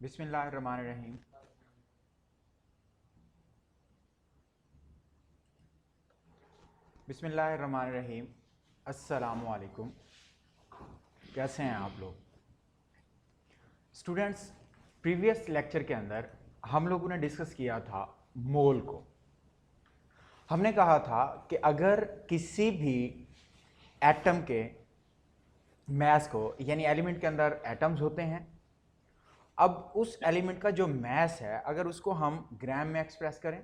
बिस्मिल्लाहिर्रहमानिर्रहीम। बिस्मिल्लाहिर्रहमानिर्रहीम। अस्सलामुअलैकुम। कैसे हैं आप लोग स्टूडेंट्स? प्रीवियस लेक्चर के अंदर हम लोगों ने डिस्कस किया था मोल को। हमने कहा था कि अगर किसी भी एटम के मास को, यानी एलिमेंट के अंदर एटम्स होते हैं, अब उस एलिमेंट का जो मास है अगर उसको हम ग्राम में एक्सप्रेस करें,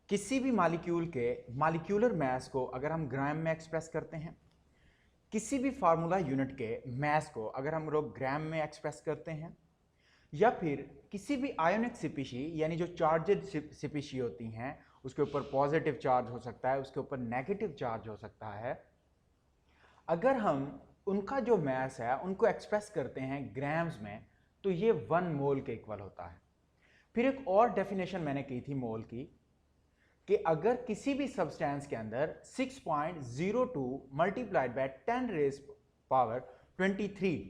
किसी भी मॉलिक्यूल के मॉलिक्यूलर मास को अगर हम ग्राम में एक्सप्रेस करते हैं, किसी भी फार्मूला यूनिट के मास को अगर हम लोग ग्राम में एक्सप्रेस करते हैं, या फिर किसी भी आयोनिक स्पीशी यानी जो चार्जेड स्पीशी होती हैं उसके ऊपर पॉजिटिव चार्ज हो सकता है, उसके ऊपर नेगेटिव चार्ज हो सकता है, अगर हम उनका जो मास है उनको एक्सप्रेस करते हैं ग्राम्स में तो ये 1 मोल के इक्वल होता है। फिर एक और डेफिनेशन मैंने की थी मोल की कि अगर किसी भी सब्सटेंस के अंदर 6.02 मल्टीप्लाइड बाय 10 रेज पावर 23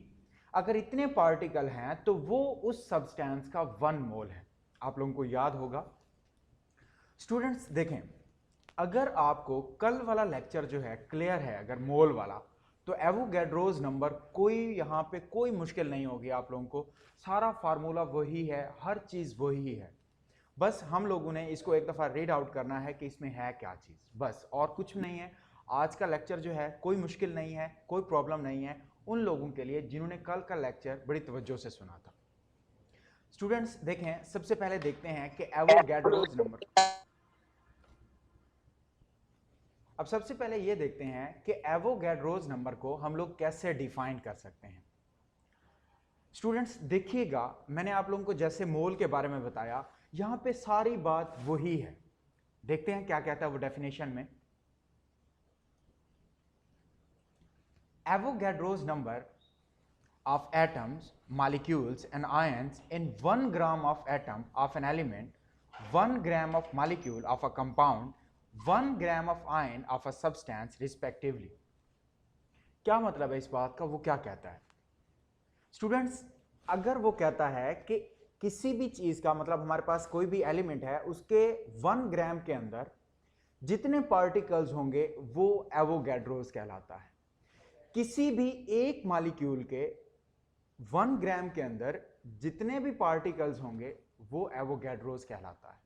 अगर इतने पार्टिकल हैं तो वो उस सब्सटेंस का 1 मोल है। आप लोगों को याद होगा स्टूडेंट्स। देखें, अगर आपको कल वाला लेक्चर जो है क्लियर है अगर मोल वाला, तो एवोगैड्रोज नंबर कोई यहाँ पे कोई मुश्किल नहीं होगी आप लोगों को। सारा फार्मूला वही है, हर चीज वही है, बस हम लोगों ने इसको एक दफ़ा रीड आउट करना है कि इसमें है क्या चीज़, बस और कुछ नहीं है। आज का लेक्चर जो है कोई मुश्किल नहीं है, कोई प्रॉब्लम नहीं है उन लोगों के लिए जिन्होंने कल का लेक्चर बड़ी तवज्जो से सुना था। स्टूडेंट्स देखें, सबसे पहले देखते हैं कि एवोगैड्रोज नंबर। अब सबसे पहले ये देखते हैं कि एवोगैड्रोज नंबर को हम लोग कैसे डिफाइन कर सकते हैं। स्टूडेंट्स देखिएगा, मैंने आप लोगों को जैसे मोल के बारे में बताया, यहां पे सारी बात वही है। देखते हैं क्या कहता है वो डेफिनेशन में। Avogadro's number of atoms, molecules and ions in 1 gram of atom of an element, 1 gram of molecule of a compound, 1 gram of ion of a substance respectively। क्या मतलब है इस बात का? वो क्या कहता है स्टूडेंट्स? अगर वो कहता है कि किसी भी चीज का मतलब हमारे पास कोई भी एलिमेंट है उसके 1 ग्राम के अंदर जितने पार्टिकल्स होंगे वो एवोगैड्रोज कहलाता है। किसी भी एक मॉलिक्यूल के 1 ग्राम के अंदर जितने भी पार्टिकल्स होंगे वो एवोगैड्रोज कहलाता है।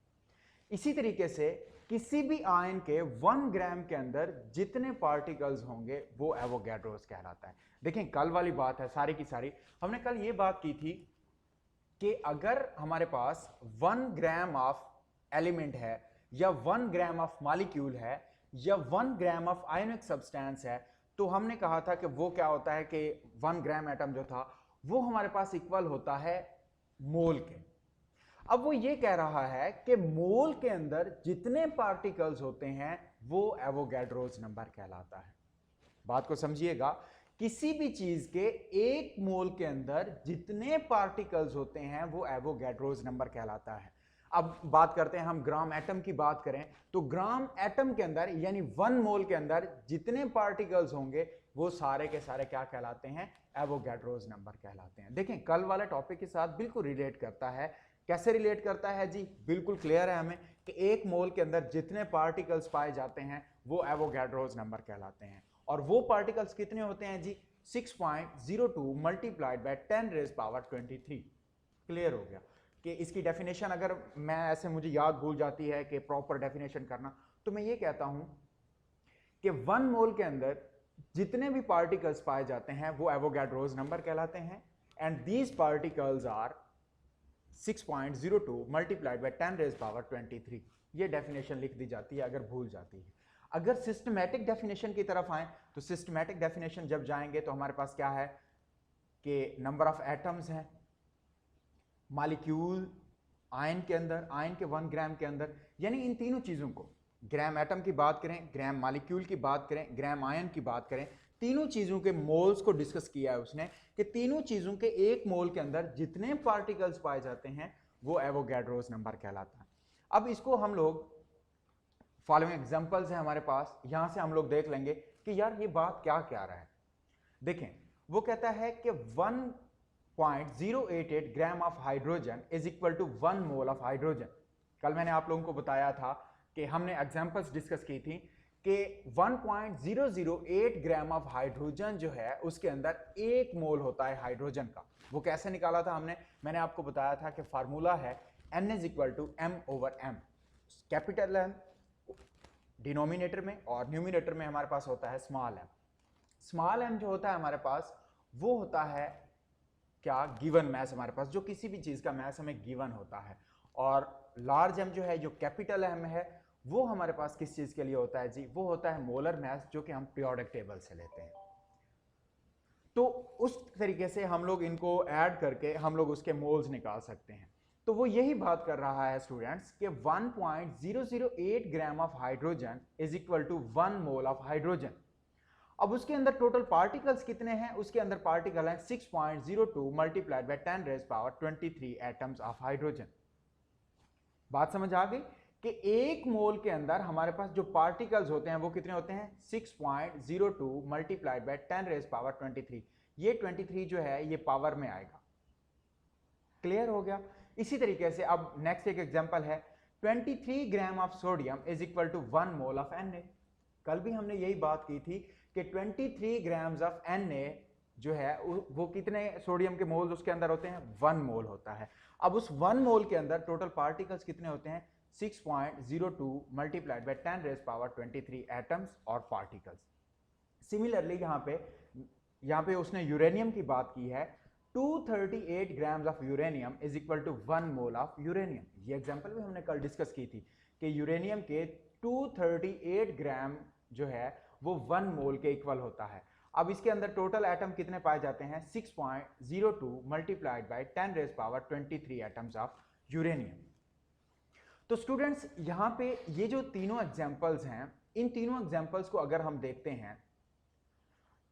इसी तरीके से किसी भी आयन के 1 ग्राम के अंदर जितने पार्टिकल्स होंगे वो एवोगैड्रोज कहलाता है। देखें, कल वाली बात है सारी की सारी। हमने कल ये बात की थी कि अगर हमारे पास 1 ग्राम ऑफ एलिमेंट है या 1 ग्राम ऑफ मॉलिक्यूल है या 1 ग्राम ऑफ आयोनिक सब्सटेंस है, तो हमने कहा था कि वो क्या होता है कि 1 ग्राम एटम जो था वो हमारे पास इक्वल होता है मोल के। अब वो ये कह रहा है कि मोल के अंदर जितने पार्टिकल्स होते हैं वो एवोगैड्रोज नंबर कहलाता है। बात को समझिएगा, किसी भी चीज के 1 मोल के अंदर जितने पार्टिकल्स होते हैं वो एवोगैड्रोज नंबर कहलाता है। अब बात करते हैं, हम ग्राम एटम की बात करें तो ग्राम एटम के अंदर यानी 1 मोल के अंदर जितने पार्टिकल्स होंगे वो सारे के सारे क्या कहलाते हैं? एवोगैड्रोज नंबर कहलाते हैं। देखें, कल वाला टॉपिक के साथ बिल्कुल रिलेट करता है। कैसे रिलेट करता है जी? बिल्कुल क्लियर है हमें कि 1 मोल के अंदर जितने पार्टिकल्स पाए जाते हैं वो एवोगैड्रोज नंबर कहलाते हैं। और वो पार्टिकल्स कितने होते हैं जी? 6.02 multiplied by 10 raise power 23। Clear हो गया कि इसकी डेफिनेशन अगर मैं ऐसे मुझे याद भूल जाती है कि प्रॉपर डेफिनेशन करना, तो मैं ये कहता हूं कि 1 मोल के अंदर जितने भी पार्टिकल्स पाए जाते हैं वो एवोगैड्रोज नंबर कहलाते हैं। And these particles are 6.02 multiplied by 10 raise power 23। ये डेफिनेशन लिख दी जाती है अगर भूल जाती है। अगर सिस्टमैटिक डेफिनेशन की तरफ आए तो सिस्टमैटिक डेफिनेशन जब जाएंगे तो हमारे पास क्या है कि नंबर ऑफ एटम्स हैं, मॉलिक्यूल आयन के अंदर, आयन के 1 ग्राम के अंदर, यानी इन तीनों चीजों को, ग्राम एटम की बात करें, ग्राम मॉलिक्यूल की बात करें, ग्राम आयन की बात करें, तीनों चीजों के मोल्स को डिस्कस किया है उसने कि तीनों चीजों के 1 मोल के अंदर जितने पार्टिकल्स पाए जाते हैं वो एवोगैड्रोज नंबर कहलाता है। अब इसको हम लोग, फॉलोइंग एग्जांपल्स हैं हमारे पास, यहां से हम लोग देख लेंगे कि यार ये बात क्या कह रहा है। देखें, वो कहता है कि 1 0.088 gram of hydrogen is equal to 1 mole of hydrogen. कल मैंने आप लोगों को बताया था कि हमने एग्जांपल्स डिस्कस की थी कि 1.008 ग्राम ऑफ हाइड्रोजन जो है उसके अंदर 1 मोल होता है हाइड्रोजन का। वो कैसे निकाला था हमने, मैंने आपको बताया था कि फार्मूला है N is equal to M/M। Capital M denominator में और न्यूमिनेटर में हमारे पास होता है स्मॉल m। स्मॉल m जो होता है हमारे पास वो होता है क्या, गिवन मैस हमारे पास, जो किसी भी चीज का मैस हमें गिवन होता है। और लार्ज m जो है, जो कैपिटल M है, वो हमारे पास किस चीज के लिए होता है जी, वो होता है मोलर मैस, जो कि हम पीरियोडिक टेबल से लेते हैं। तो उस तरीके से हम लोग इनको ऐड करके हम लोग उसके मोल्स निकाल सकते हैं। तो वो यही बात कर रहा है स्टूडेंट्स कि 1.008 gram of hydrogen is equal to 1 mole of hydrogen. अब उसके अंदर टोटल पार्टिकल्स कितने हैं, उसके अंदर पार्टिकल हैं 6.02 multiplied by 10 raise power 23 atoms of hydrogen. बात समझ आ गई कि एक मोल के अंदर हमारे पास जो पार्टिकल्स होते हैं वो कितने होते हैं, 6.02 मल्टीप्लाइड बाय 10 रेज़ पावर 23। ये 23 जो है ये पावर में आएगा। क्लियर हो गया। इसी तरीके से अब नेक्स्ट एक एग्जांपल है 23 gram of sodium is equal to 1 mole of Na। कल भी हमने यही बात की थी कि 23 ग्राम्स ऑफ Na जो है वो कितने सोडियम के मोल्स उसके अंदर होते हैं, 1 मोल होता है। अब उस 1 मोल के अंदर टोटल पार्टिकल्स कितने होते हैं, 6.02 multiplied by 10 raise power 23 atoms और पार्टिकल्स। सिमिलरली यहाँ पे उसने यूरेनियम की बात की है, 238 grams of uranium is equal to 1 mole of uranium. ये एग्जांपल भी हमने कल डिस्कस की थी कि यूरेनियम के 238 ग्राम जो है वो 1 मोल के इक्वल होता है। अब इसके अंदर टोटल एटम कितने पाए जाते हैं, 6.02 multiplied by 10 raise power 23 atoms of uranium. तो स्टूडेंट्स यहाँ पे ये जो तीनों एग्जांपल्स हैं, इन तीनों एग्जांपल्स को अगर हम देखते हैं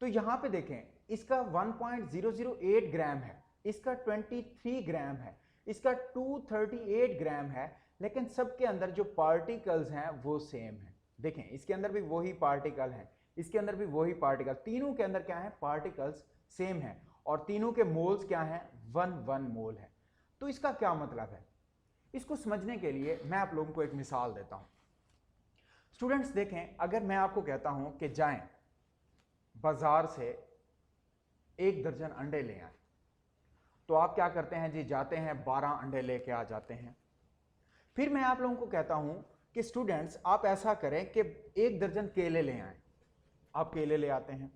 तो यहाँ पे देखें, इसका 1.008 ग्राम है, इसका 23 ग्राम है, इसका 238 ग्राम है, लेकिन सबके अंदर जो पार्टिकल्स हैं वो सेम है। देखें इसके अंदर भी वही पार्टिकल है, इसके अंदर भी वही पार्टिकल, तीनों के अंदर क्या है, पार्टिकल्स सेम है और तीनों के मोल्स क्या हैं, 1 मोल है। तो इसका क्या मतलब है, इसको समझने के लिए मैं आप लोगों को एक मिसाल देता हूं। स्टूडेंट्स देखें, अगर मैं आपको कहता हूं कि जाएं बाजार से 1 दर्जन अंडे ले आए, तो आप क्या करते हैं जी, जाते हैं 12 अंडे लेके आ जाते हैं। फिर मैं आप लोगों को कहता हूं कि स्टूडेंट्स आप ऐसा करें कि 1 दर्जन केले ले आए, आप केले ले आते हैं।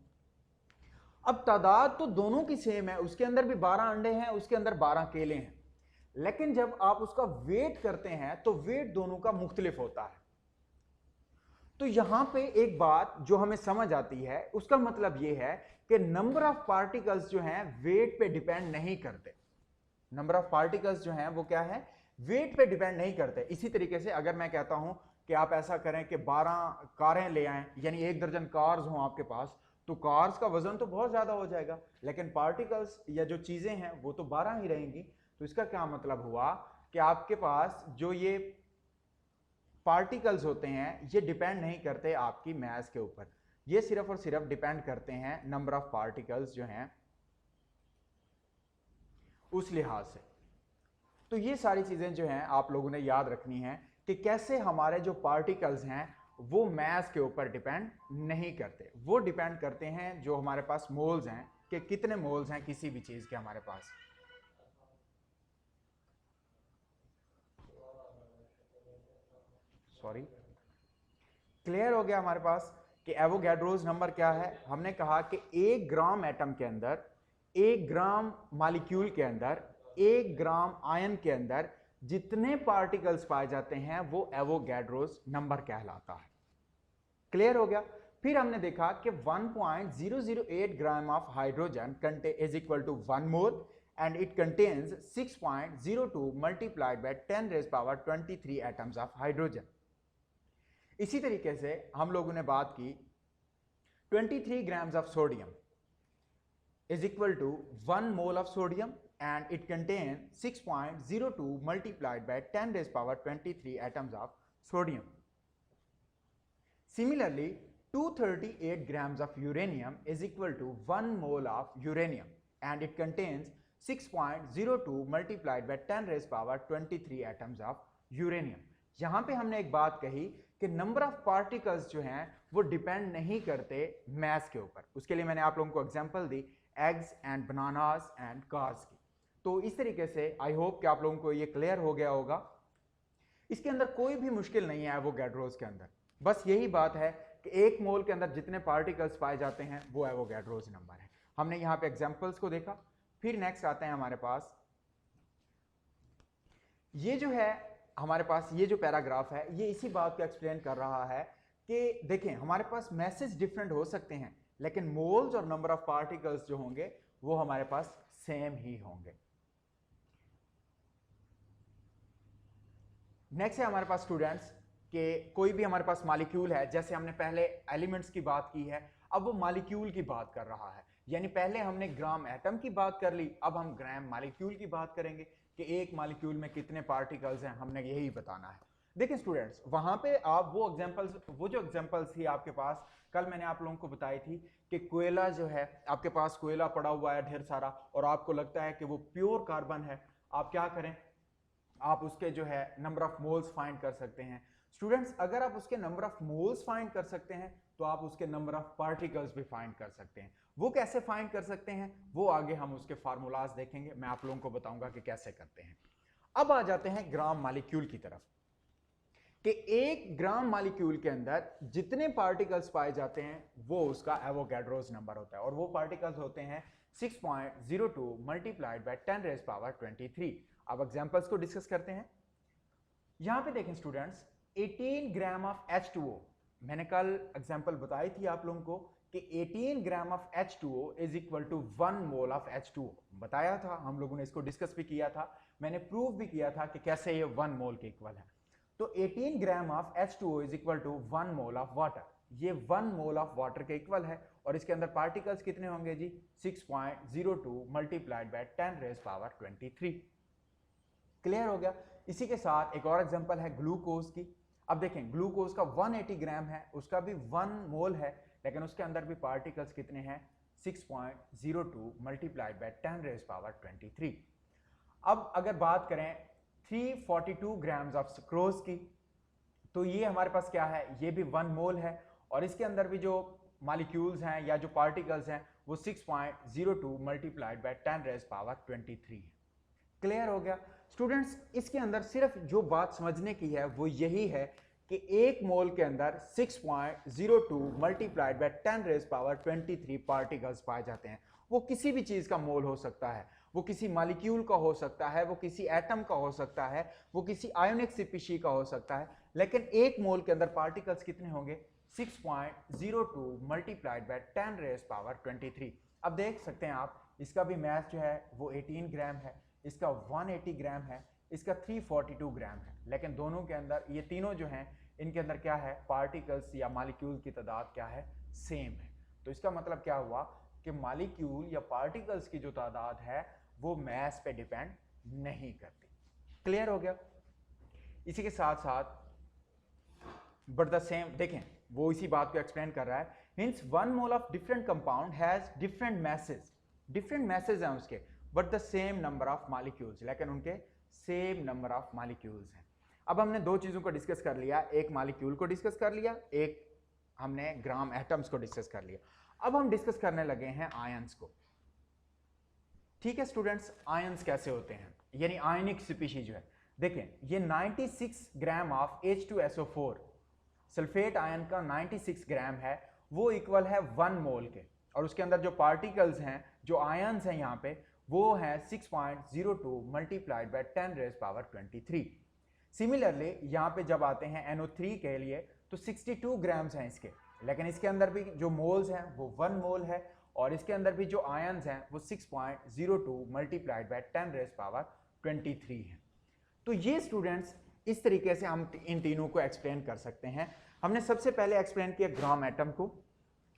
अब तादाद तो दोनों की सेम है, उसके अंदर भी 12 अंडे हैं, उसके अंदर 12 केले हैं, लेकिन जब आप उसका वेट करते हैं तो वेट दोनों का मुख्तलिफ होता है। तो यहां पे एक बात जो हमें समझ आती है, उसका मतलब यह है कि नंबर ऑफ पार्टिकल्स जो हैं वेट पे डिपेंड नहीं करते। नंबर ऑफ पार्टिकल्स जो हैं वो क्या है, वेट पे डिपेंड नहीं करते। इसी तरीके से अगर मैं कहता हूं कि आप ऐसा करें कि 12 कारें ले आएं, यानी 1 दर्जन कार्स हों आपके पास, तो कार्स का वजन तो बहुत ज्यादा हो जाएगा, लेकिन पार्टिकल्स या जो चीजें हैं वो तो 12 ही रहेंगी। तो इसका क्या मतलब हुआ कि आपके पास जो ये पार्टिकल्स होते हैं ये डिपेंड नहीं करते आपकी मास के ऊपर, ये सिर्फ और सिर्फ डिपेंड करते हैं नंबर ऑफ पार्टिकल्स जो हैं उस लिहाज से। तो ये सारी चीजें जो हैं आप लोगों ने याद रखनी है कि कैसे हमारे जो पार्टिकल्स हैं वो मास के ऊपर डिपेंड नहीं करते, वो डिपेंड करते हैं जो हमारे पास मोल्स हैं, कि कितने मोल्स हैं किसी भी चीज के हमारे पास। सॉरी, क्लियर हो गया हमारे पास कि एवोगैड्रोस नंबर क्या है। हमने कहा कि 1 ग्राम एटम के अंदर, 1 ग्राम मॉलिक्यूल के अंदर, 1 ग्राम आयन के अंदर जितने पार्टिकल्स पाए जाते हैं वो एवोगैड्रोस नंबर कहलाता है। क्लियर हो गया। फिर हमने देखा कि 1.008 gram of hydrogen is equal to 1 mole and it contains 6.02 multiplied by 10 raise power 23 atoms of hydrogen. इसी तरीके से हम लोगों ने बात की 23 grams of sodium is equal to 1 mole of sodium and it contain 6.02 multiplied by 10 raise power 23 atoms of sodium. Similarly, 238 grams of uranium is equal to 1 mole of uranium and it contains 6.02 multiplied by 10 raise power 23 atoms of uranium. यहां पे हमने एक बात कही कि number of particles जो हैं वो डिपेंड नहीं करते मैस के ऊपर। उसके लिए मैंने आप लोगों को example the eggs and bananas and cars की। तो इस तरीके से आई होप कि आप लोगों को ये क्लियर हो गया होगा। इसके अंदर कोई भी मुश्किल नहीं है एवोगैड्रोस के अंदर, बस यही बात है कि एक मोल के अंदर जितने पार्टिकल्स पाए जाते हैं वो एवोगैड्रोस नंबर है। हमने यहाँ पे एग्जांपल्स को देखा। फिर नेक्स्ट आते हैं हमारे पास, ये जो है हमारे पास ये जो पैराग्राफ है ये इसी बात को एक्सप्लेन कर रहा है कि देखें हमारे पास मैसेज डिफरेंट हो सकते हैं लेकिन मोल्स और नंबर ऑफ पार्टिकल्स जो होंगे वो हमारे पास सेम ही होंगे। नेक्स्ट है हमारे पास स्टूडेंट्स कि कोई भी हमारे पास मॉलिक्यूल है, जैसे हमने पहले एलिमेंट्स की बात की है, अब वो मॉलिक्यूल की बात कर रहा है। यानी पहले हमने ग्राम एटम की बात कर ली, अब हम ग्राम मॉलिक्यूल की बात करेंगे कि एक मॉलिक्यूल में कितने पार्टिकल्स हैं, हमने यही बताना है। देखिए स्टूडेंट्स, वहां पे आप वो जो एग्जांपल्स थी आपके पास, कल मैंने आप लोगों को बताई थी कि कोयला जो है, आपके पास कोयला पड़ा हुआ है ढेर सारा और आपको लगता है कि वो प्योर कार्बन है, आप क्या करें, आप उसके जो है नंबर ऑफ मोल्स फाइंड कर सकते हैं। स्टूडेंट्स, अगर आप उसके नंबर ऑफ मोल्स फाइंड कर सकते हैं तो आप उसके नंबर ऑफ पार्टिकल्स भी फाइंड कर सकते हैं। वो कैसे फाइंड कर सकते हैं वो आगे हम उसके फार्मूलाज देखेंगे, मैं आप लोगों को बताऊंगा कि कैसे करते हैं। अब आ जाते हैं ग्राम मॉलिक्यूल की तरफ कि एक ग्राम मॉलिक्यूल के अंदर जितने पार्टिकल्स पाए जाते हैं वो उसका एवोगैड्रोस नंबर होता है और वो पार्टिकल्स होते हैं 6.02 मल्टीप्लाइड बाय 10 रेज पावर 23। अब एग्जांपल्स को डिस्कस करते हैं। यहां पे देखें स्टूडेंट्स, 18 ग्राम ऑफ H2O, मैंने कल एग्जांपल बताई थी आप लोगों को कि 18 gram of H2O is equal to 1 mole of H2O। बताया था, हम लोगों ने इसको डिस्कस भी किया था, मैंने प्रूव भी किया था कि कैसे ये 1 मोल के इक्वल है। तो 18 gram of H2O is equal to 1 mole of water, ये 1 मोल ऑफ वाटर के इक्वल है और इसके अंदर पार्टिकल्स कितने होंगे जी, 6.02 multiplied by 10 raise power 23। Clear हो गया। इसी के साथ एक और एग्जांपल है ग्लूकोज की। अब देखें ग्लूकोज का 180 ग्राम है, उसका भी 1 मोल है लेकिन उसके अंदर भी पार्टिकल्स कितने हैं, 6.02 मल्टीप्लाइड बाय 10 रेज पावर 23। अब अगर बात करें 342 ग्राम्स ऑफ सुक्रोज की, तो ये हमारे पास क्या है, ये भी 1 मोल है और इसके अंदर भी जो मॉलिक्यूल्स हैं या जो पार्टिकल्स हैं वो 6.02 मल्टीप्लाइड बाय 10 रेज पावर 23 है। क्लियर हो गया स्टूडेंट्स। इसके अंदर सिर्फ जो बात समझने की है वो यही है कि एक मोल के अंदर 6.02 multiplied by 10 raise power 23 particles पाए जाते हैं। वो किसी भी चीज का मोल हो सकता है, वो किसी मॉलिक्यूल का हो सकता है, वो किसी एटम का हो सकता है, वो किसी आयोनिक स्पीशीज का हो सकता है, लेकिन एक मोल के अंदर पार्टिकल्स कितने होंगे, 6.02 मल्टीप्लाइड बाय 10 रेज पावर 23। अब देख सकते हैं आप, इसका भी मास जो है वो 18 ग्राम है, इसका 180 ग्राम है, इसका 342 ग्राम है, लेकिन दोनों के अंदर ये तीनों जो हैं इनके अंदर क्या है, पार्टिकल्स या मॉलिक्यूल की तादाद क्या है, सेम है। तो इसका मतलब क्या हुआ कि मॉलिक्यूल या पार्टिकल्स की जो तादाद है वो मास पे डिपेंड नहीं करती। क्लियर हो गया। इसी के साथ साथ बट द सेम, देखें वो इसी बात को एक्सप्लेन कर रहा है, hints 1 mole of different compound has different message हैं उसके, but the same number of molecules, लेकिन उनके सेम नंबर ऑफ मॉलिक्यूल्स हैं। अब हमने दो चीजों को डिस्कस कर लिया, एक मॉलिक्यूल को डिस्कस कर लिया, एक हमने ग्राम एटम्स को डिस्कस कर लिया। अब हम डिस्कस करने लगे हैं आयंस को। ठीक है स्टूडेंट्स, आयंस कैसे होते हैं, यानी आयनिक स्पीशीज जो है, देखें ये 96 gram of H2SO4 sulphate ion का 96 ग्राम है, वो इक्वल है 1 मोल के, और उसके अंदर जो पार्टिकल्स हैं, जो आयंस हैं यहाँ पे, वो है 6.02 multiplied by 10 raise power 23। Similarly यहाँ पे जब आते हैं NO3 के लिए तो 62 ग्राम्स हैं इसके, लेकिन इसके अंदर भी जो मोल्स हैं वो 1 मोल है और इसके अंदर भी जो आयंस हैं वो 6.02 मल्टीप्लाइड बाय 10 रेज पावर 23 है। तो ये स्टूडेंट्स इस तरीके से हम इन तीनों को एक्सप्लेन कर सकते हैं। हमने सबसे पहले एक्सप्लेन किया ग्राम एटम को,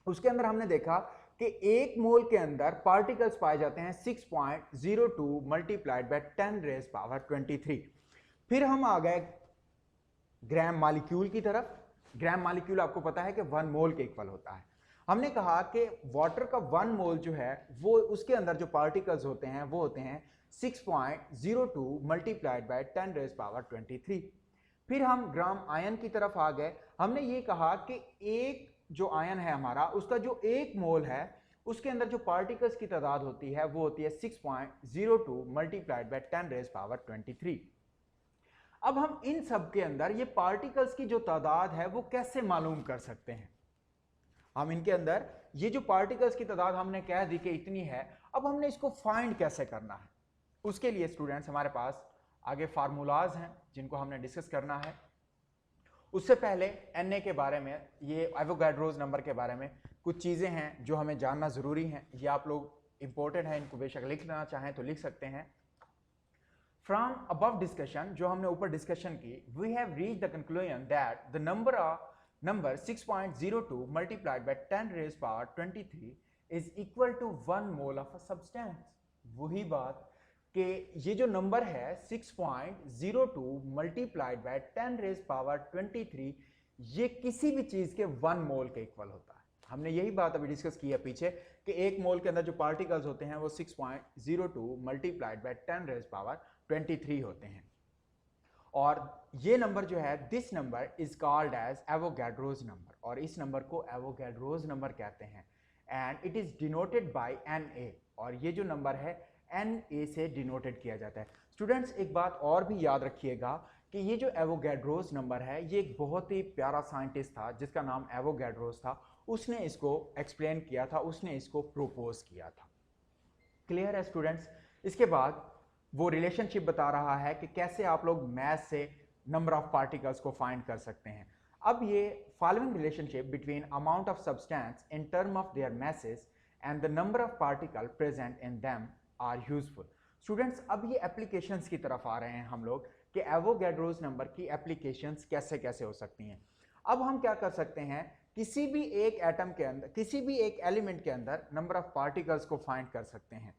उसके अंदर हमने देखा कि एक मोल के अंदर पार्टिकल्स पाए जाते हैं 6.02 मल्टीप्लाइड बाय 10 रेज पावर 23। फिर हम आ गए ग्राम मॉलिक्यूल की तरफ। ग्राम मॉलिक्यूल आपको पता है कि 1 मोल के इक्वल होता है। हमने कहा कि वाटर का 1 मोल जो है वो उसके अंदर जो पार्टिकल्स होते हैं वो होते हैं 6.02 मल्टीप्लाइड बाय 10 रेज़ पावर 23। फिर हम ग्राम आयन की तरफ आ गए। हमने ये कहा कि एक जो आयन है हमारा उसका जो 1 मोल है उसके अंदर जो पार्टिकल्स की तादाद होती है वो होती है 6.02 मल्टीप्लाइड बाय 10 रेज़ पावर 23। अब हम इन सब के अंदर ये पार्टिकल्स की जो तादाद है वो कैसे मालूम कर सकते हैं? हम इनके अंदर ये जो पार्टिकल्स की तादाद हमने कह दी कि इतनी है, अब हमने इसको फाइंड कैसे करना है? उसके लिए स्टूडेंट्स हमारे पास आगे फार्मूलाज हैं जिनको हमने डिस्कस करना है। उससे पहले Na के बारे में, ये एवोगाड्रोज नंबर के बारे में कुछ चीज़ें हैं जो हमें जानना ज़रूरी हैं। ये आप लोग इंपॉर्टेंट है, इनको बेशक लिखना चाहें तो लिख सकते हैं। फ्रॉम अबव डिस्कशन, जो हमने ऊपर डिस्कशन की, we have reach the conclusion that the number 6.02 multiplied by 10 raised power 23 is equal to 1 mole of a substance। वही बात कि ये जो नंबर है 6.02 multiplied by 10 raised power 23 ये किसी भी चीज के 1 मोल के इक्वल होता है। हमने यही बात अभी डिस्कस की है पीछे कि 1 मोल के अंदर जो पार्टिकल्स होते हैं वो 6.02 multiplied by 10 raised power 23 होते हैं। और ये नंबर जो है, this number is called as Avogadro's number, और इस नंबर को एवोगाड्रोज नंबर कहते हैं। And it is denoted by Na, और ये जो नंबर है Na से डिनोटेड किया जाता है। स्टूडेंट्स एक बात और भी याद रखिएगा कि ये जो एवोगाड्रोज नंबर है ये एक बहुत ही प्यारा साइंटिस्ट था जिसका नाम एवोगाड्रोज था। उसने इसको एक्सप्लेन किया था, उसने इसको प्रोपोज किया था। क्लियर है स्टूडेंट्स? इसके बाद वो रिलेशनशिप बता रहा है कि कैसे आप लोग मैथ से नंबर ऑफ पार्टिकल्स को फाइंड कर सकते हैं। अब ये following relationship between amount of substance in term of their masses and the number of particle present in them are useful. Students अब ये एप्लीकेशंस की तरफ आ रहे हैं हम लोग कि एवोगाड्रोज नंबर की एप्लीकेशंस कैसे कैसे हो सकती हैं। अब हम क्या कर सकते हैं, किसी भी एक एटम के अंदर, किसी भी एक एलिमेंट के अंदर नंबर ऑफ पार्टिकल्स को फाइंड कर सकते हैं।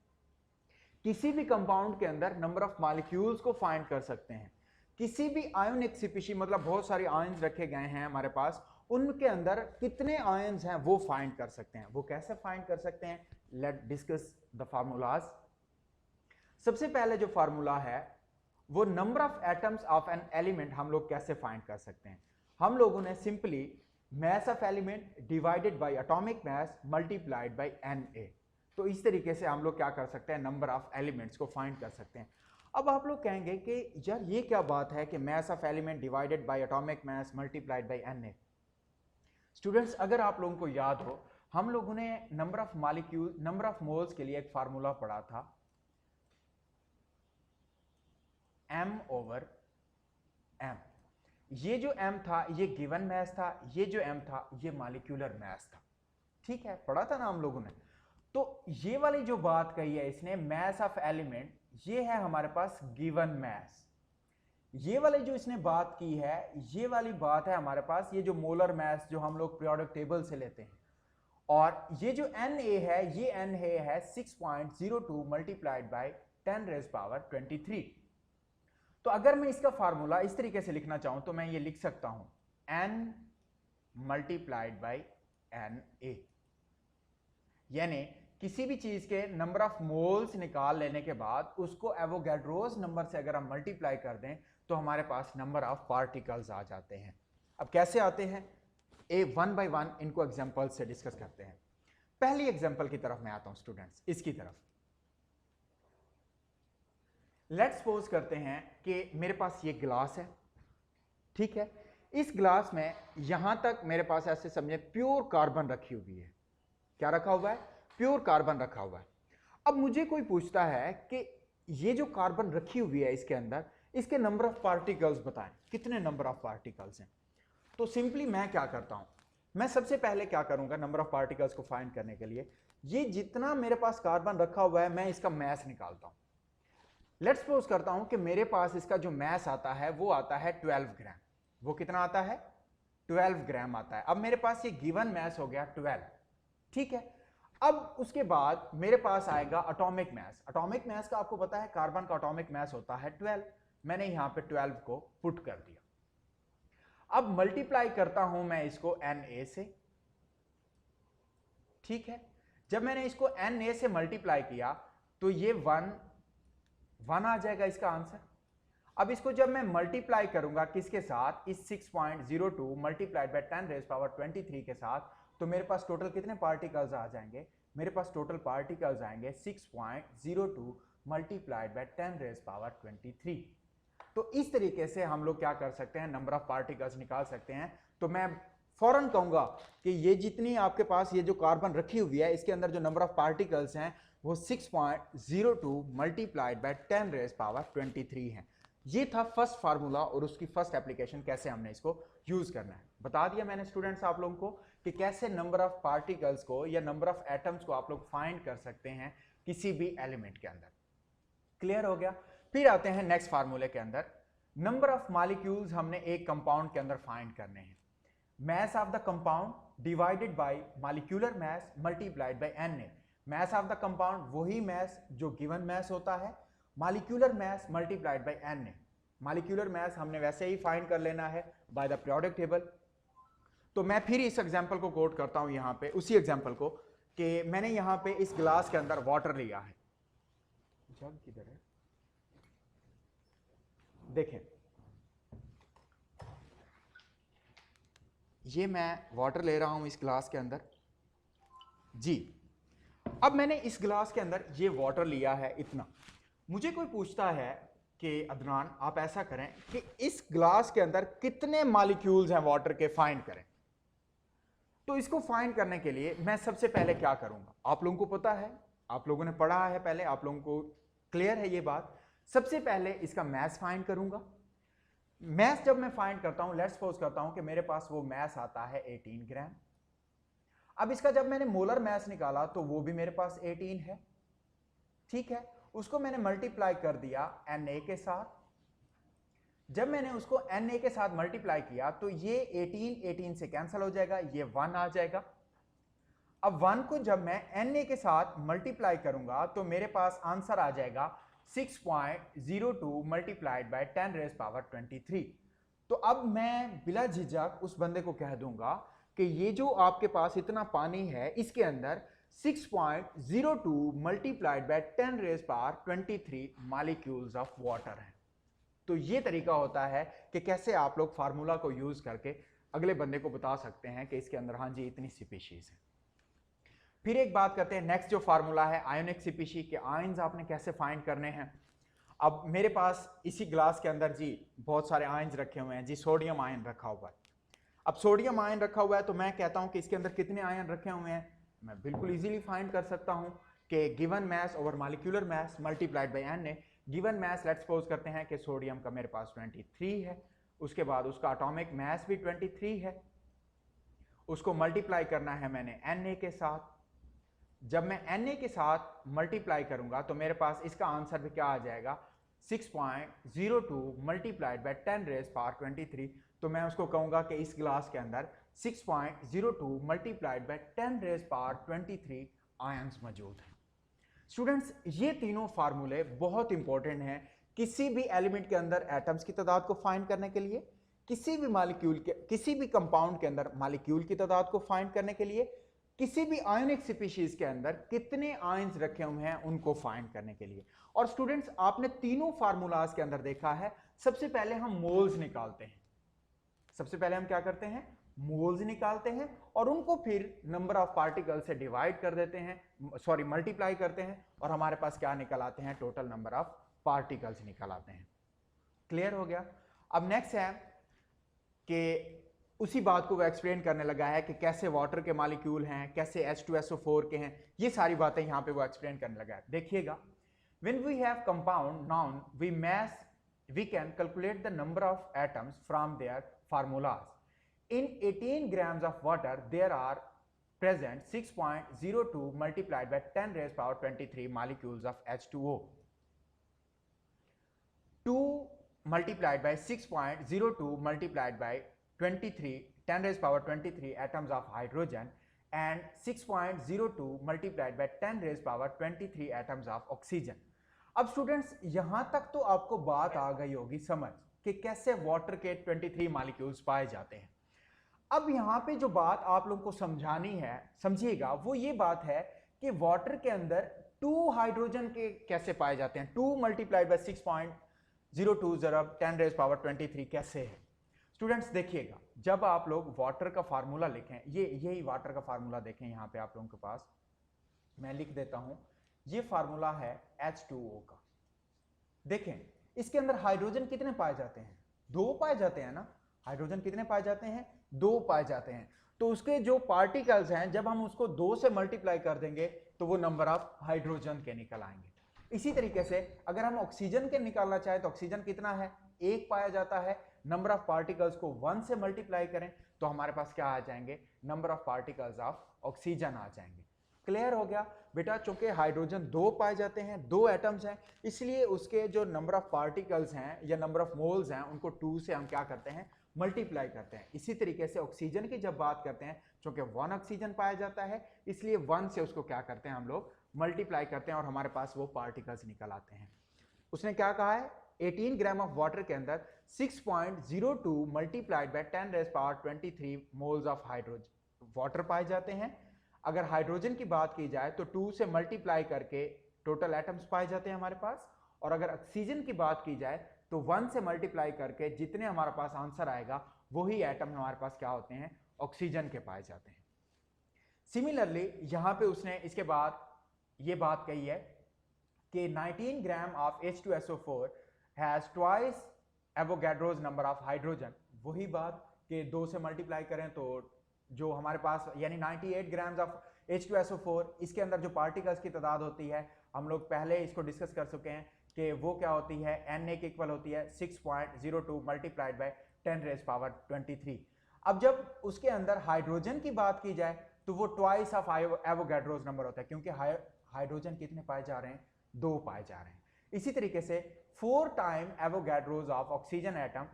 किसी भी कंपाउंड के अंदर नंबर ऑफ मॉलिक्यूल्स को फाइंड कर सकते हैं। किसी भी आयोनिक स्पीशीज, मतलब बहुत सारे आयन्स रखे गए हैं हमारे पास, उनके अंदर कितने आयन्स हैं वो फाइंड कर सकते हैं। वो कैसे फाइंड कर सकते हैं? Let discuss the formulas. सबसे पहले जो फार्मूला है वो number of atoms of an element हम लोग कैसे फाइंड कर सकते हैं। हम लोगों ने simply mass of element divided by atomic mass multiplied by Na, तो इस तरीके से हम लोग क्या कर सकते हैं, नंबर ऑफ एलिमेंट्स को फाइंड कर सकते हैं। अब आप लोग कहेंगे कि यार ये क्या बात है कि mass of element divided by atomic mass multiplied by Na। Students अगर आप लोगों को याद हो, हम लोगों ने number of molecule, number of moles के लिए एक फार्मूला पढ़ा था, m/m। ये जो m था ये गिवन मैस था, ये जो m था ये मॉलिक्यूलर मैस था। ठीक है, पढ़ा था ना हम लोगों ने। तो ये वाली जो बात कही है इसने, मैस ऑफ एलिमेंट, ये है हमारे पास गिवन मैस। ये वाली जो इसने बात की है, ये वाली बात है हमारे पास, ये जो मोलर मैस जो हम लोग पीरियोडिक टेबल से लेते हैं। और ये जो Na है, ये Na है 6.02 मल्टीप्लाइड बाय 10 रेज़ पावर 23। तो अगर मैं इसका फार्मूला इस तरीके से लिखना चाहूं तो मैं ये लिख सकता हूं n मल्टीप्लाइड बाय Na, यानी किसी भी चीज के नंबर ऑफ मोल्स निकाल लेने के बाद उसको एवोगाड्रोज नंबर से अगर हम मल्टीप्लाई कर दें तो हमारे पास नंबर ऑफ पार्टिकल्स आ जाते हैं। अब कैसे आते हैं, वन बाय वन इनको एग्जांपल से डिस्कस करते हैं। पहली एग्जांपल की तरफ मैं आता हूं स्टूडेंट्स, इसकी तरफ। लेट्स सपोज करते हैं कि मेरे पास ये ग्लास है, ठीक है। इस ग्लास में यहां तक मेरे पास ऐसे समझे प्योर कार्बन रखी हुई है। क्या रखा हुआ है? प्योर कार्बन रखा हुआ है। अब मुझे कोई पूछता है कि ये जो कार्बन रखी हुई है इसके अंदर, इसके नंबर ऑफ पार्टिकल्स बताएं, कितने नंबर ऑफ पार्टिकल्स हैं। तो सिंपली मैं क्या करता हूं, मैं सबसे पहले क्या करूंगा नंबर ऑफ पार्टिकल्स को फाइंड करने के लिए, ये जितना मेरे पास कार्बन रखा हुआ है मैं इसका मैस निकालता हूं। लेट्स सपोज करता हूं कि मेरे पास इसका जो मैस आता है वो आता है 12 ग्राम। वो कितना आता है? 12 ग्राम आता है। अब मेरे पास ये गिवन मैस हो गया 12, ठीक है। अब उसके बाद मेरे पास आएगा एटॉमिक मैस। एटॉमिक मैस का आपको पता है, कार्बन का एटॉमिक मैस होता है 12। मैंने यहां पे 12 को पुट कर दिया। अब मल्टीप्लाई करता हूं मैं इसको Na से, ठीक है। जब मैंने इसको Na से मल्टीप्लाई किया तो ये 1 आ जाएगा इसका आंसर। अब इसको जब मैं मल्टीप्लाई करूंगा किसके साथ, इस 6.02 मल्टीप्लाइड बाय 10 रेज पावर 23 के साथ, तो मेरे पास टोटल कितने पार्टिकल्स आ जाएंगे, मेरे पास टोटल पार्टिकल्स आएंगे 6.02 मल्टीप्लाइड बाय 10 रेज पावर 23। तो इस तरीके से हम लोग क्या कर सकते हैं, नंबर ऑफ पार्टिकल्स निकाल सकते हैं। तो मैं फौरन कहूंगा कि ये जितनी आपके पास ये जो कार्बन रखी हुई है इसके अंदर जो नंबर ऑफ पार्टिकल्स हैं वो 6.02 मल्टीप्लाइड बाय 10 रेज पावर 23 है। ये था फर्स्ट फार्मूला और उसकी फर्स्ट एप्लीकेशन, कैसे हमने इसको यूज करना है बता दिया मैंने स्टूडेंट्स आप लोगों को कि कैसे नंबर ऑफ पार्टिकल्स को या नंबर ऑफ एटम्स को आप लोग फाइंड कर सकते हैं किसी भी एलिमेंट के अंदर। क्लियर हो गया। फिर आते हैं नेक्स्ट फार्मूले के अंदर, नंबर ऑफ मॉलिक्यूल्स हमने एक कंपाउंड के अंदर फाइंड करने हैं। mass of the compound divided by molecular mass multiplied by Na। mass of the compound वही mass जो given mass होता है, molecular mass multiplied by Na। molecular mass हमने वैसे ही फाइंड कर लेना है by the periodic table। तो मैं फिर इस एग्जांपल को कोट करता हूं यहां पे, उसी एग्जांपल को, कि मैंने यहां पे इस ग्लास के अंदर वाटर लिया है। जग किधर है, देखें ये मैं वाटर ले रहा हूं इस ग्लास के अंदर जी। अब मैंने इस ग्लास के अंदर ये वाटर लिया है इतना। मुझे कोई पूछता है कि अदनान आप ऐसा करें कि इस ग्लास के अंदर कितने मॉलिक्यूल्स हैं वाटर के, फाइंड करें। तो इसको फाइंड करने के लिए मैं सबसे पहले क्या करूंगा, आप लोगों को पता है, आप लोगों ने पढ़ा है पहले, आप लोगों को क्लियर है ये बात। सबसे पहले इसका मैस फाइंड करूंगा। मैस जब मैं फाइंड करता हूं, लेट्स सपोज करता हूं कि मेरे पास वो मैस आता है 18 ग्राम। अब इसका जब मैंने मोलर मैस निकाला तो वो भी मेरे पास 18 है, ठीक है। उसको मैंने मल्टीप्लाई कर दिया Na के साथ। जब मैंने उसको Na के साथ मल्टीप्लाई किया तो ये 18 से कैंसिल हो जाएगा, ये 1 आ जाएगा। अब 1 को जब मैं Na के साथ मल्टीप्लाई करूंगा तो मेरे पास आंसर आ जाएगा 6.02 मल्टीप्लाइड बाय 10 रेज पावर 23। तो अब मैं बिला झिझक उस बंदे को कह दूंगा कि ये जो आपके पास इतना पानी है इसके अंदर 6.02 multiplied by 10 raise power 23 molecules of water है। तो ये तरीका होता है कि कैसे आप लोग फार्मूला को यूज करके अगले बंदे को बता सकते हैं कि इसके अंदर हाँ जी इतनी स्पीशीज है। फिर एक बात करते हैं, नेक्स्ट जो फार्मूला है आयोनिक स्पीशीज के आयंस आपने कैसे फाइंड करने हैं। अब मेरे पास इसी ग्लास के अंदर जी बहुत सारे आयंस रखे हुए हैं जी, सोडियम आयन रखा हुआ है। अब सोडियम आयन रखा हुआ है तो मैं कहता हूं कि इसके अंदर कितने आयन रखे हुए हैं, मैं बिल्कुल इजीली फाइंड कर सकता हूं कि given mass over molecular mass multiplied by Na। Given mass let's suppose करते हैं कि सोडियम का मेरे पास 23 है, उसके बाद उसका एटॉमिक मास भी 23 है, उसको मल्टीप्लाई करना है मैंने Na के साथ। जब मैं Na के साथ मल्टीप्लाई करूंगा तो मेरे पास इसका आंसर भी क्या आ जाएगा 6.02 मल्टीप्लाइड बाय 10 रेज पावर 23। तो मैं उसको कहूंगा कि इस ग्लास के अंदर 6.02 multiplied by 10 raise power 23 ions मौजूद हैं। स्टूडेंट्स ये तीनों फार्मूले बहुत इंपॉर्टेंट हैं किसी भी एलिमेंट के अंदर एटम्स की तादाद को फाइंड करने के लिए, किसी भी मॉलिक्यूल के, किसी भी कंपाउंड के अंदर मॉलिक्यूल की तादाद को फाइंड करने के लिए, किसी भी आयोनिक स्पीशीज के अंदर कितने आयंस रखे हुए हैं उनको फाइंड करने के लिए। और स्टूडेंट्स आपने तीनों फार्मूलाज के अंदर देखा है, सबसे पहले हम मोल्स निकालते हैं। सबसे पहले हम क्या करते हैं, मोल्स निकालते हैं और उनको फिर नंबर ऑफ पार्टिकल से डिवाइड कर देते हैं, सॉरी मल्टीप्लाई करते हैं और हमारे पास क्या निकल आते हैं, टोटल नंबर ऑफ पार्टिकल्स निकल आते हैं। क्लियर हो गया। अब नेक्स्ट है कि उसी बात को वो एक्सप्लेन करने लगा है कि कैसे वाटर के मॉलिक्यूल हैं, कैसे H2SO4 के हैं, ये सारी बातें यहां पे वो एक्सप्लेन करने लगा है। देखिएगा, when we have compound noun we can calculate the number of atoms from their formulas. In 18 grams of water there are present 6.02 multiplied by 10 raised power 23 molecules of H2O. 2 multiplied by 6.02 multiplied by 23 10 raised power 23 atoms of hydrogen and 6.02 multiplied by 10 raised power 23 atoms of oxygen. अब students यहां तक तो आपको बात आ गई होगी समझ कि कैसे वाटर के 23 मॉलिक्यूल्स पाए जाते हैं। अब यहाँ पे जो बात आप लोगों को समझानी है, समझिएगा, वो ये बात है कि वाटर के अंदर 2 हाइड्रोजन के कैसे पाए जाते हैं। 2 मल्टीप्लाइड बाय 6.02 ज़रब 10⁻23 कैसे है। स्टूडेंट्स देखिएगा, जब आप लोग वाटर का फार्मूला लिखें, यही वाटर का फार्मूला देखें, यहाँ पे आप लोगों के पास मैं लिख देता हूं, ये फार्मूला है H2O का। देखें इसके अंदर हाइड्रोजन कितने पाए जाते हैं, 2 पाए जाते हैं ना। हाइड्रोजन कितने पाए जाते हैं, 2 पाए जाते हैं। तो उसके जो पार्टिकल्स हैं, जब हम उसको 2 से मल्टीप्लाई कर देंगे तो वो नंबर ऑफ हाइड्रोजन के निकल आएंगे। इसी तरीके से अगर हम ऑक्सीजन के निकालना चाहें तो ऑक्सीजन कितना है, 1 पाया जाता है। नंबर ऑफ पार्टिकल्स को 1 से मल्टीप्लाई करें तो हमारे पास क्या आ जाएंगे, number of particles of oxygen आ जाएंगे। क्लियर हो गया बेटा। चूंकि हाइड्रोजन 2 पाए जाते हैं, 2 एटम्स हैं, इसलिए उसके जो नंबर ऑफ पार्टिकल्स हैं या नंबर ऑफ मोल्स हैं उनको 2 से हम क्या करते हैं, मल्टीप्लाई करते हैं। इसी तरीके से ऑक्सीजन की जब बात करते हैं, चूंकि 1 ऑक्सीजन पाया जाता है, इसलिए 1 से उसको क्या करते हैं, हम लोग मल्टीप्लाई करते हैं और हमारे पास वो पार्टिकल्स निकल आते हैं। उसने क्या कहा है, 18 ग्राम ऑफ वाटर के अंदर 6.02 multiplied bye 10⁻23 moles of hydrogen water पाए जाते हैं। अगर हाइड्रोजन की बात की जाए तो 2 से मल्टीप्लाई करके टोटल एटम्स पाए जाते हैं हमारे पास। और अगर ऑक्सीजन की बात की जाए तो 1 से मल्टीप्लाई करके जितने हमारे पास आंसर आएगा वही एटम हमारे पास क्या होते हैं, ऑक्सीजन के पाए जाते हैं। सिमिलरली यहां पे उसने इसके बाद ये बात कही है कि 19 gram of H2SO4 has twice Avogadro's number of hydrogen. वही बात कि 2 से मल्टीप्लाई करें तो जो हमारे पास यानी 98 ग्राम्स ऑफ H2SO4, इसके अंदर जो पार्टिकल्स की तादाद होती है, हम लोग पहले इसको डिस्कस कर चुके हैं कि वो क्या होती है, Na के इक्वल होती है 6.02 मल्टीप्लाइड बाय 10⁻23। अब जब उसके अंदर हाइड्रोजन की बात की जाए तो वो ट्वाइस ऑफ एवोगैड्रोज नंबर होता है, क्योंकि हाइड्रोजन कितने पाए जा रहे हैं, 2 पाए जा रहे हैं। इसी तरीके से 4 time Avogadro's of oxygen atom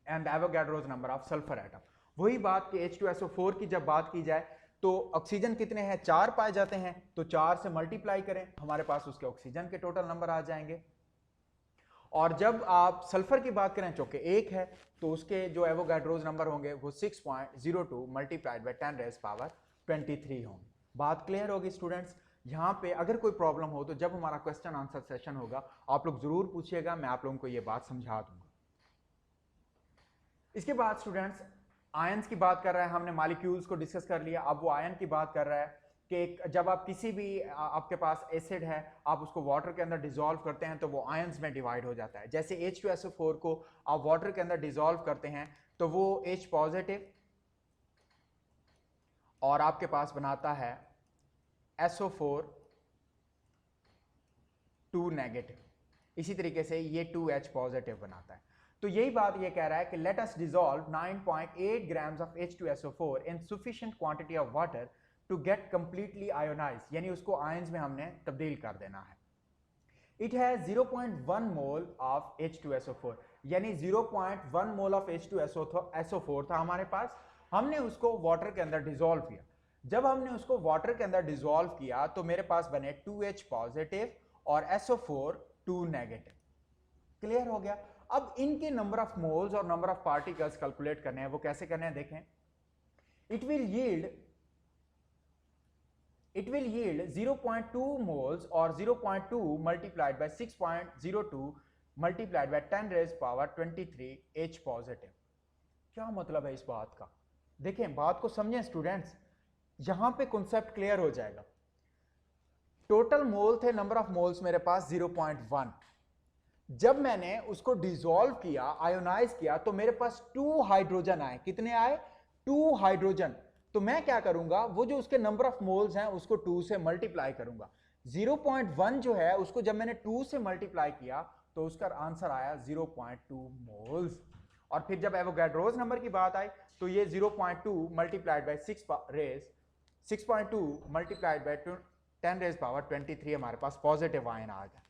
and Avogadro's number of sulphur atom. वही बात कि H2SO4 की जब बात की जाए तो ऑक्सीजन कितने हैं, 4 पाए जाते हैं, तो 4 से मल्टीप्लाई करें हमारे पास उसके ऑक्सीजन के टोटल नंबर आ जाएंगे। और जब आप सल्फर की बात करें चूंकि 1 है तो उसके जो एवोगैड्रोज नंबर होंगे वो 6.02 मल्टीप्लाइड बाय 10⁻23 होंगे। बात क्लियर होगी स्टूडेंट्स। यहाँ पे अगर कोई प्रॉब्लम हो तो जब हमारा क्वेश्चन आंसर सेशन होगा आप लोग जरूर पूछिएगा, मैं आप लोगों को ये बात समझा दूंगा। इसके बाद स्टूडेंट्स आयंस की बात कर रहा है, हमने मॉलिक्यूल्स को डिस्कस कर लिया। अब वो आयन की बात कर रहा है कि जब आप किसी भी आपके पास एसिड है, आप उसको वाटर के अंदर डिसॉल्व करते हैं तो वो आयंस में डिवाइड हो जाता है। जैसे H2SO4 को आप वाटर के अंदर डिसॉल्व करते हैं तो वो H पॉजिटिव और आपके पास बनाता है SO4 2 नेगेटिव। इसी तरीके से ये 2H पॉजिटिव बनाता है। तो यही बात ये कह रहा है कि let us dissolve 9.8 grams of H2SO4 in sufficient quantity of water to get completely ionised, यानी उसको आयंस में हमने तब्दील कर देना है। It has 0.1 mole of H2SO4, यानी 0.1 मोल ऑफ H2SO4 था हमारे पास। हमने उसको वाटर के अंदर डिसॉल्व किया। जब हमने उसको वाटर के अंदर डिसॉल्व किया तो मेरे पास बने 2H पॉजिटिव और SO4 2 नेगेटिव। क्लियर हो गया। अब इनके नंबर ऑफ मोल्स और नंबर ऑफ पार्टिकल्स कैलकुलेट करने हैं। वो कैसे करने हैं देखें। इट विल यील्ड 0.2 मोल्स और 0.2 multiplied by 6.02 multiplied bye 10⁻23 H positive. क्या मतलब है इस बात का, देखें बात को समझें स्टूडेंट्स, यहां पे कॉन्सेप्ट क्लियर हो जाएगा। टोटल मोल थे, नंबर ऑफ मोल्स मेरे पास 0.1। जब मैंने उसको डिसॉल्व किया, आयोनाइज किया, तो मेरे पास 2 हाइड्रोजन आए। कितने आए, 2 हाइड्रोजन। तो मैं क्या करूंगा, वो जो उसके नंबर ऑफ मोल्स हैं उसको 2 से मल्टीप्लाई करूंगा। 0.1 जो है उसको जब मैंने 2 से मल्टीप्लाई किया तो उसका आंसर आया 0.2 मोल्स। और फिर जब एवोगैड्रोज नंबर की बात आई तो ये 0.2 मल्टीप्लाइड बाय 6.2 मल्टीप्लाइड बाय 10⁻23 हमारे पास पॉजिटिव आयन आ गया।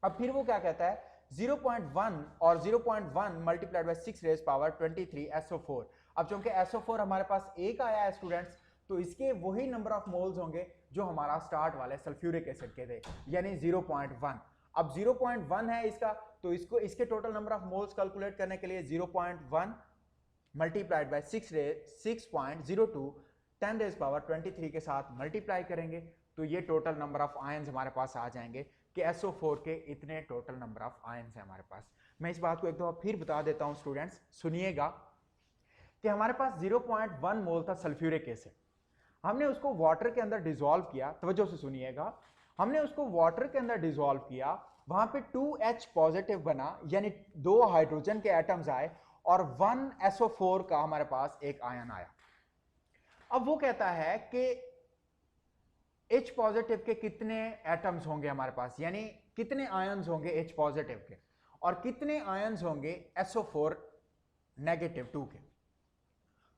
अब फिर वो क्या कहता है, 0.1 और 0.1 मल्टीप्लाइड बाय 6⁻23 SO4। अब चूंकि SO4 हमारे पास 1 आया है स्टूडेंट्स, तो इसके वही नंबर ऑफ मोल्स होंगे जो हमारा स्टार्ट वाले सल्फ्यूरिक एसिड के थे, यानी 0.1। अब 0.1 है इसका, तो इसको इसके total number of moles calculate करने के लिए 0.1 मल्टीप्लाइड बाय 6.02 10 रेज पावर 23 के साथ मल्टीप्लाई करेंगे तो ये टोटल नंबर ऑफ आयंस हमारे पास आ जाएंगे कि SO4 के इतने टोटल नंबर ऑफ आयंस है हमारे पास। मैं इस बात को एक दफा फिर बता देता हूं स्टूडेंट्स, सुनिएगा कि हमारे पास 0.1 मोल था सल्फ्यूरिक एसिड, हमने उसको वाटर के अंदर डिसॉल्व किया, तवज्जो से सुनिएगा, हमने उसको वाटर के अंदर डिसॉल्व किया, वहां पे 2H पॉजिटिव बना यानी 2 हाइड्रोजन के एटम्स आए और 1 SO4 का हमारे पास एक आयन आया। अब वो कहता है कि H पॉजिटिव के कितने एटम्स होंगे हमारे पास, यानी कितने आयन्स होंगे H पॉजिटिव के और कितने आयन्स होंगे SO4 नेगेटिव 2 के।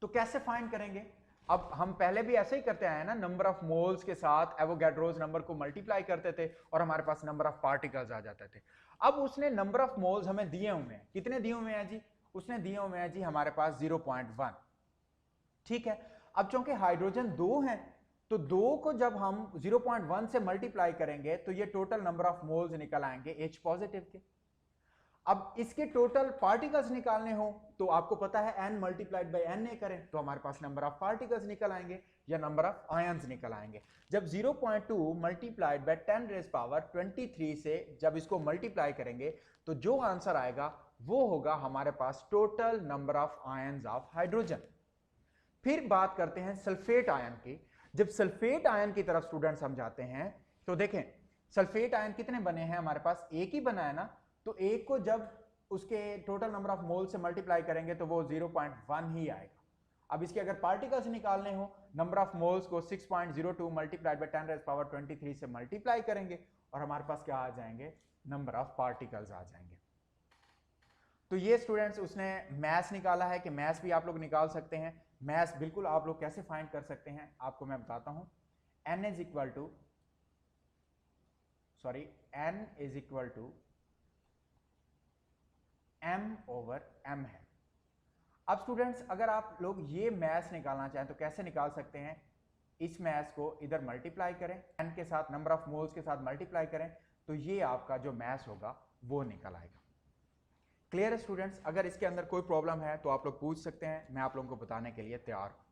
तो कैसे फाइंड करेंगे? अब हम पहले भी ऐसे ही करते आए ना, नंबर ऑफ मोल्स के साथ एवोगैड्रोस नंबर को मल्टीप्लाई करते थे और हमारे पास नंबर ऑफ पार्टिकल्स आ जाते थे। अब उसने नंबर ऑफ मोल्स हमें दिए हुए हैं, कितने दिए हुए हैं जी? उसने दिए हुए हैं जी हमारे पास 0.1, ठीक है। अब चूंकि हाइड्रोजन 2 हैं तो 2 को जब हम 0.1 से मल्टीप्लाई करेंगे तो ये टोटल नंबर ऑफ मोल्स निकल आएंगे H पॉजिटिव के। अब इसके टोटल पार्टिकल्स निकालने हो तो आपको पता है n मल्टीप्लाइड बाय Na करें तो हमारे पास नंबर ऑफ पार्टिकल्स निकल आएंगे या नंबर ऑफ आयंस निकल आएंगे। जब 0.2 मल्टीप्लाइड बाय 10 रेज पावर 23 से जब इसको मल्टीप्लाई करेंगे तो जो आंसर आएगा वो होगा हमारे पास total number of ions of hydrogen. फिर बात करते हैं सल्फेट आयन की। जब सल्फेट आयन की तरफ स्टूडेंट्स हम जाते हैं तो देखें सल्फेट आयन कितने बने हैं हमारे पास, एक ही बना है ना, तो एक को जब उसके टोटल नंबर ऑफ मोल से मल्टीप्लाई करेंगे तो वो 0.1 ही आएगा। अब इसके अगर पार्टिकल्स निकालने हो, नंबर ऑफ मोल्स को 6.02 मल्टीप्लाइड बाय 10 रेज पावर 23 से मल्टीप्लाई करेंगे और हमारे पास क्या आ जाएंगे? नंबर ऑफ पार्टिकल्स आ जाएंगे। तो ये स्टूडेंट्स उसने मैथ निकाला है कि मैथ भी आप लोग निकाल सकते हैं। मैथ बिल्कुल आप लोग कैसे फाइंड कर सकते हैं आपको मैं बताता हूं। n is equal to m over m है। अब स्टूडेंट्स अगर आप लोग ये मैथ निकालना चाहें तो कैसे निकाल सकते हैं? इस मैथ को इधर मल्टीप्लाई करें, n के साथ नंबर ऑफ मोल्स के साथ मल्टीप्लाई करें तो ये आपका जो मैथ होगा वो निकल आएगा। क्लियर है स्टूडेंट्स? अगर इसके अंदर कोई प्रॉब्लम है तो आप लोग पूछ सकते हैं, मैं आप लोगों को बताने के लिए तैयार हूं।